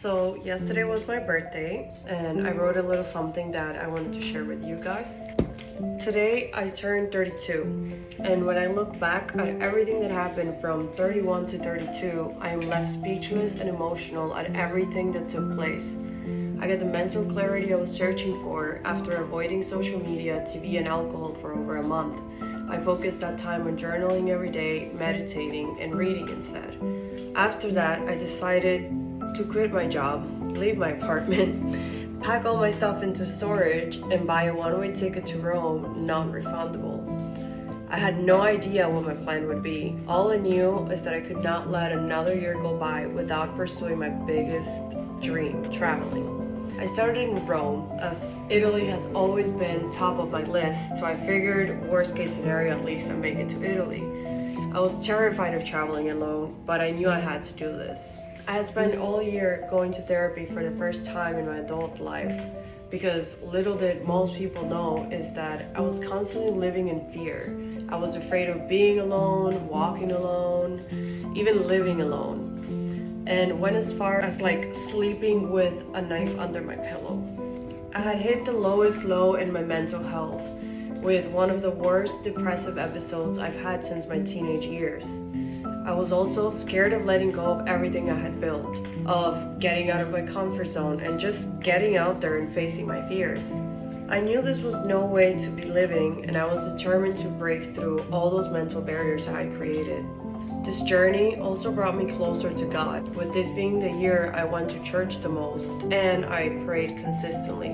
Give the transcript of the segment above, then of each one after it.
So yesterday was my birthday and I wrote a little something that I wanted to share with you guys. Today I turned 32 and when I look back at everything that happened from 31 to 32, I am left speechless and emotional at everything that took place. I got the mental clarity I was searching for after avoiding social media, TV and alcohol for over a month. I focused that time on journaling every day, meditating and reading instead. After that, I decided to quit my job, leave my apartment, pack all my stuff into storage, and buy a one-way ticket to Rome, non-refundable. I had no idea what my plan would be. All I knew is that I could not let another year go by without pursuing my biggest dream, traveling. I started in Rome, as Italy has always been top of my list, so I figured worst case scenario, at least I'd make it to Italy. I was terrified of traveling alone, but I knew I had to do this. I had spent all year going to therapy for the first time in my adult life, because little did most people know is that I was constantly living in fear. I was afraid of being alone, walking alone, even living alone. And went as far as sleeping with a knife under my pillow. I had hit the lowest low in my mental health with one of the worst depressive episodes I've had since my teenage years. I was also scared of letting go of everything I had built, of getting out of my comfort zone and just getting out there and facing my fears. I knew this was no way to be living, and I was determined to break through all those mental barriers I had created. This journey also brought me closer to God, with this being the year I went to church the most and I prayed consistently.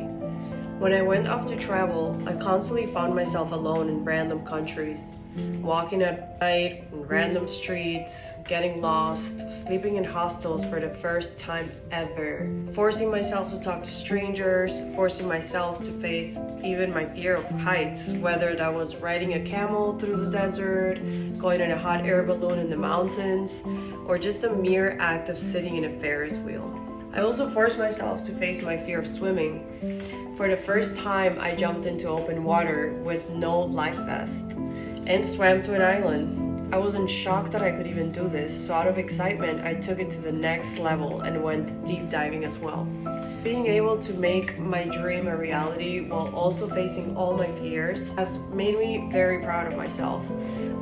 When I went off to travel, I constantly found myself alone in random countries, walking at night in random streets, getting lost, sleeping in hostels for the first time ever, forcing myself to talk to strangers, forcing myself to face even my fear of heights, whether that was riding a camel through the desert, going in a hot air balloon in the mountains, or just the mere act of sitting in a Ferris wheel. I also forced myself to face my fear of swimming. For the first time, I jumped into open water with no life vest and swam to an island. I was in shock that I could even do this, so out of excitement, I took it to the next level and went deep diving as well. Being able to make my dream a reality while also facing all my fears has made me very proud of myself.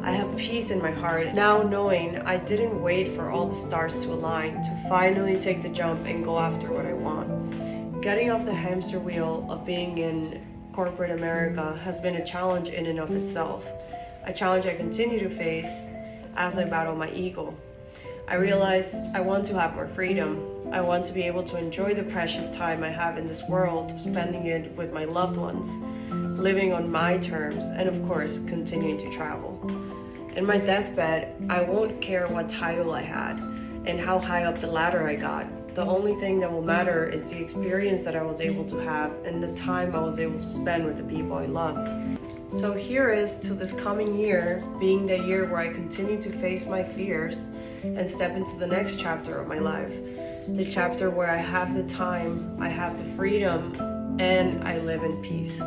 I have peace in my heart now knowing I didn't wait for all the stars to align to finally take the jump and go after what I want. Getting off the hamster wheel of being in corporate America has been a challenge in and of itself. A challenge I continue to face as I battle my ego. I realize I want to have more freedom. I want to be able to enjoy the precious time I have in this world, spending it with my loved ones, living on my terms, and of course, continuing to travel. In my deathbed, I won't care what title I had and how high up the ladder I got. The only thing that will matter is the experience that I was able to have and the time I was able to spend with the people I love. So here is to this coming year being the year where I continue to face my fears and step into the next chapter of my life. The chapter where I have the time, I have the freedom, and I live in peace.